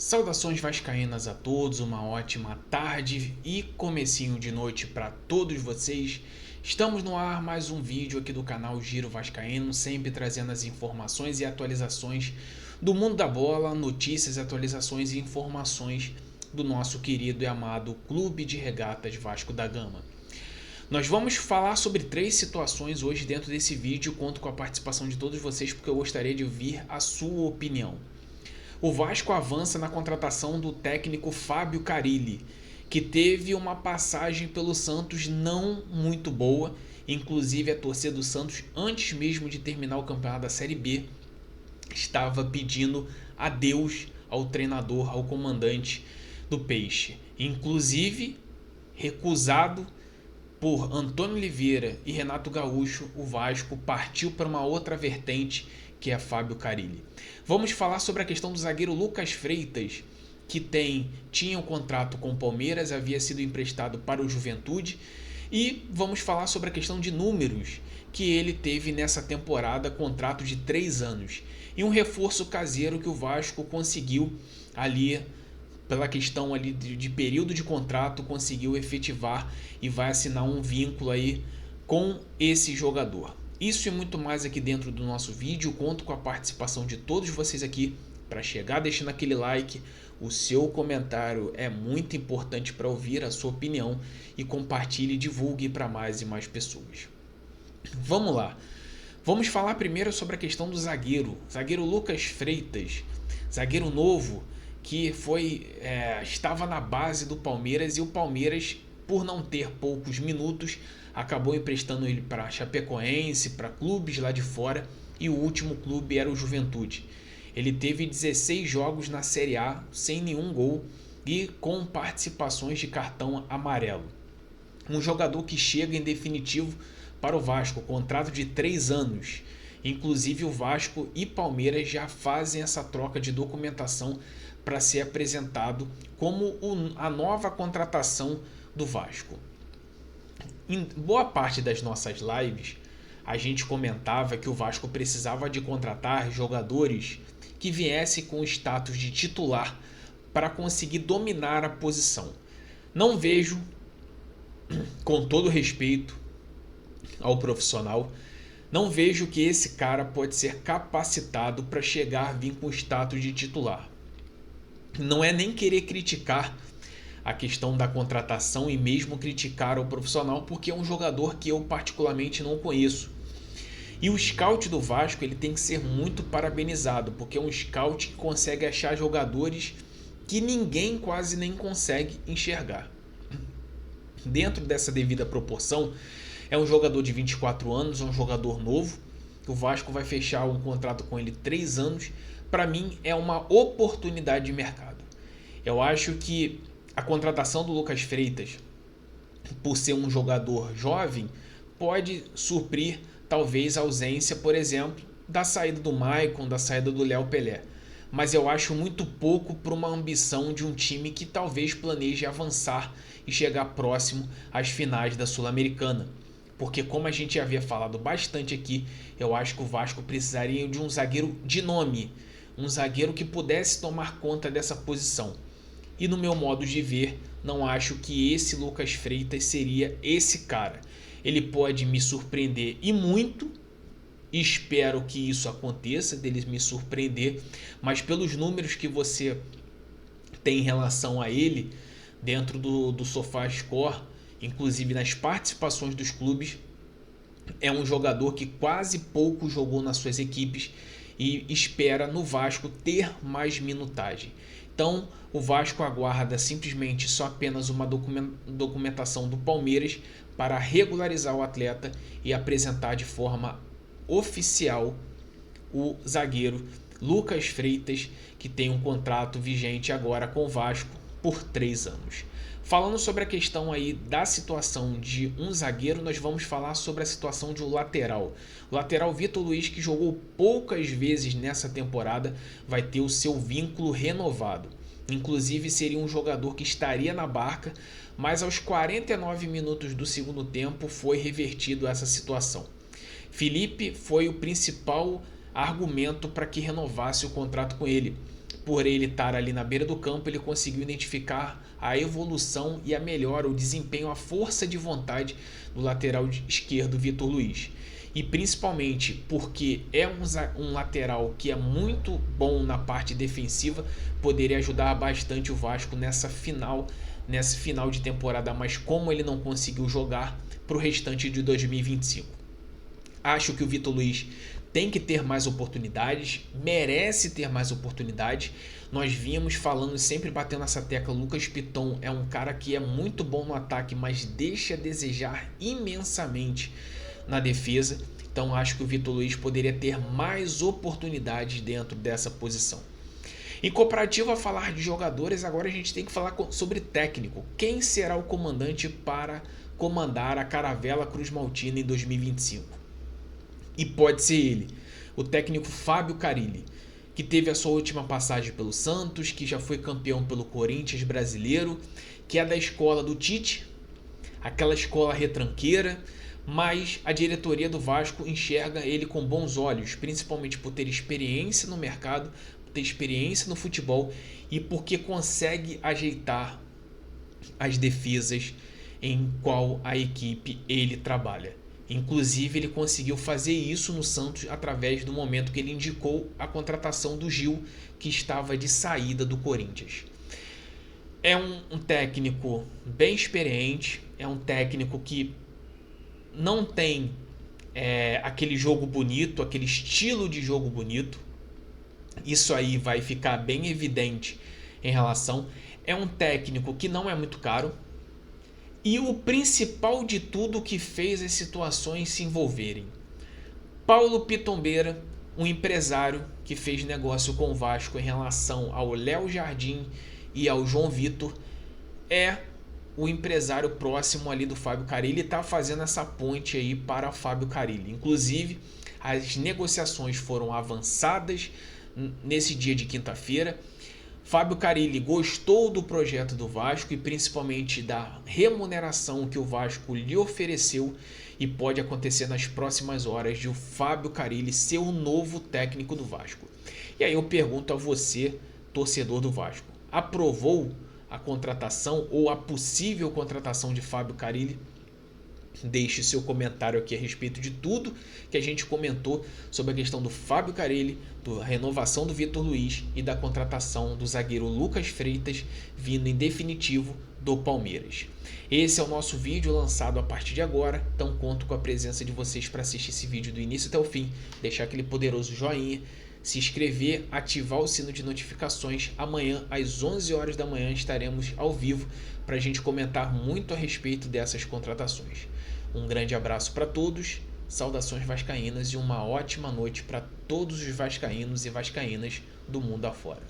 Saudações vascaínas a todos, uma ótima tarde e comecinho de noite para todos vocês. Estamos no ar mais um vídeo aqui do canal Giro Vascaíno, sempre trazendo as informações e atualizações do mundo da bola, notícias, atualizações e informações do nosso querido e amado Clube de Regatas Vasco da Gama. Nós vamos falar sobre 3 situações hoje dentro desse vídeo, conto com a participação de todos vocês porque eu gostaria de ouvir a sua opinião. O Vasco avança na contratação do técnico Fábio Carille, que teve uma passagem pelo Santos não muito boa. Inclusive a torcida do Santos, antes mesmo de terminar o campeonato da Série B, estava pedindo adeus ao treinador, ao comandante do Peixe. Inclusive, recusado por Antônio Oliveira e Renato Gaúcho, o Vasco partiu para uma outra vertente, que é Fábio Carille. Vamos falar sobre a questão do zagueiro Lucas Freitas, que tinha um contrato com o Palmeiras, havia sido emprestado para o Juventude, e vamos falar sobre a questão de números que ele teve nessa temporada, contrato de 3 anos, e um reforço caseiro que o Vasco conseguiu ali, pela questão ali de período de contrato, conseguiu efetivar e vai assinar um vínculo aí com esse jogador. Isso e muito mais aqui dentro do nosso vídeo. Conto com a participação de todos vocês aqui para chegar deixando aquele like. O seu comentário é muito importante para ouvir a sua opinião e compartilhe e divulgue para mais e mais pessoas. Vamos lá. Vamos falar primeiro sobre a questão do zagueiro Lucas Freitas, zagueiro novo que estava na base do Palmeiras, e o Palmeiras, por não ter poucos minutos, acabou emprestando ele para Chapecoense, para clubes lá de fora, e o último clube era o Juventude. Ele teve 16 jogos na Série A sem nenhum gol e com participações de cartão amarelo. Um jogador que chega em definitivo para o Vasco, contrato de 3 anos. Inclusive o Vasco e Palmeiras já fazem essa troca de documentação para ser apresentado como a nova contratação do Vasco. Em boa parte das nossas lives, a gente comentava que o Vasco precisava de contratar jogadores que viessem com o status de titular para conseguir dominar a posição. Não vejo, com todo respeito ao profissional, não vejo que esse cara pode ser capacitado para vir com o status de titular. Não é nem querer criticar a questão da contratação e mesmo criticar o profissional, porque é um jogador que eu particularmente não conheço. E o scout do Vasco ele tem que ser muito parabenizado, porque é um scout que consegue achar jogadores que ninguém quase nem consegue enxergar. Dentro dessa devida proporção, é um jogador de 24 anos, é um jogador novo. O Vasco vai fechar um contrato com ele 3 anos. Para mim é uma oportunidade de mercado. Eu acho que a contratação do Lucas Freitas, por ser um jogador jovem, pode suprir talvez a ausência, por exemplo, da saída do Maicon, da saída do Léo Pelé. Mas eu acho muito pouco para uma ambição de um time que talvez planeje avançar e chegar próximo às finais da Sul-Americana. Porque como a gente havia falado bastante aqui, eu acho que o Vasco precisaria de um zagueiro de nome, um zagueiro que pudesse tomar conta dessa posição. E no meu modo de ver, não acho que esse Lucas Freitas seria esse cara. Ele pode me surpreender e muito, espero que isso aconteça, dele me surpreender, mas pelos números que você tem em relação a ele, dentro do SofaScore, inclusive nas participações dos clubes, é um jogador que quase pouco jogou nas suas equipes e espera no Vasco ter mais minutagem. Então o Vasco aguarda simplesmente só apenas uma documentação do Palmeiras para regularizar o atleta e apresentar de forma oficial o zagueiro Lucas Freitas, que tem um contrato vigente agora com o Vasco por 3 anos. Falando sobre a questão aí da situação de um zagueiro, nós vamos falar sobre a situação de um lateral. O lateral Vitor Luiz, que jogou poucas vezes nessa temporada, vai ter o seu vínculo renovado. Inclusive seria um jogador que estaria na barca, mas aos 49 minutos do segundo tempo foi revertido essa situação. Felipe foi o principal argumento para que renovasse o contrato com ele, por ele estar ali na beira do campo, ele conseguiu identificar a evolução e a melhora, o desempenho, a força de vontade do lateral esquerdo Vitor Luiz. E principalmente porque é um lateral que é muito bom na parte defensiva, poderia ajudar bastante o Vasco nessa final de temporada, mas como ele não conseguiu jogar para o restante de 2025. Acho que o Vitor Luiz tem que ter mais oportunidades, merece ter mais oportunidades. Nós vínhamos falando, sempre batendo nessa tecla, Lucas Piton é um cara que é muito bom no ataque, mas deixa a desejar imensamente na defesa. Então acho que o Vitor Luiz poderia ter mais oportunidades dentro dessa posição. Em comparativo a falar de jogadores, agora a gente tem que falar sobre técnico. Quem será o comandante para comandar a Caravela Cruz Maltina em 2025? E pode ser ele, o técnico Fábio Carille, que teve a sua última passagem pelo Santos, que já foi campeão pelo Corinthians brasileiro, que é da escola do Tite, aquela escola retranqueira, mas a diretoria do Vasco enxerga ele com bons olhos, principalmente por ter experiência no mercado, por ter experiência no futebol e porque consegue ajeitar as defesas em qual a equipe ele trabalha. Inclusive ele conseguiu fazer isso no Santos através do momento que ele indicou a contratação do Gil, que estava de saída do Corinthians. É um técnico bem experiente, é um técnico que não tem aquele jogo bonito, aquele estilo de jogo bonito. Isso aí vai ficar bem evidente em relação. É um técnico que não é muito caro. E o principal de tudo que fez as situações se envolverem. Paulo Pitombeira, um empresário que fez negócio com o Vasco em relação ao Léo Jardim e ao João Vitor, é o empresário próximo ali do Fábio Carille, está fazendo essa ponte aí para o Fábio Carille. Inclusive, as negociações foram avançadas nesse dia de quinta-feira. Fábio Carille gostou do projeto do Vasco e principalmente da remuneração que o Vasco lhe ofereceu, e pode acontecer nas próximas horas de o Fábio Carille ser o novo técnico do Vasco. E aí eu pergunto a você, torcedor do Vasco, aprovou a contratação ou a possível contratação de Fábio Carille? Deixe seu comentário aqui a respeito de tudo que a gente comentou sobre a questão do Fábio Carille, da renovação do Vitor Luiz e da contratação do zagueiro Lucas Freitas, vindo em definitivo do Palmeiras. Esse é o nosso vídeo lançado a partir de agora, então conto com a presença de vocês para assistir esse vídeo do início até o fim, deixar aquele poderoso joinha, se inscrever, ativar o sino de notificações. Amanhã às 11 horas da manhã estaremos ao vivo para a gente comentar muito a respeito dessas contratações. Um grande abraço para todos, saudações vascaínas e uma ótima noite para todos os vascaínos e vascaínas do mundo afora.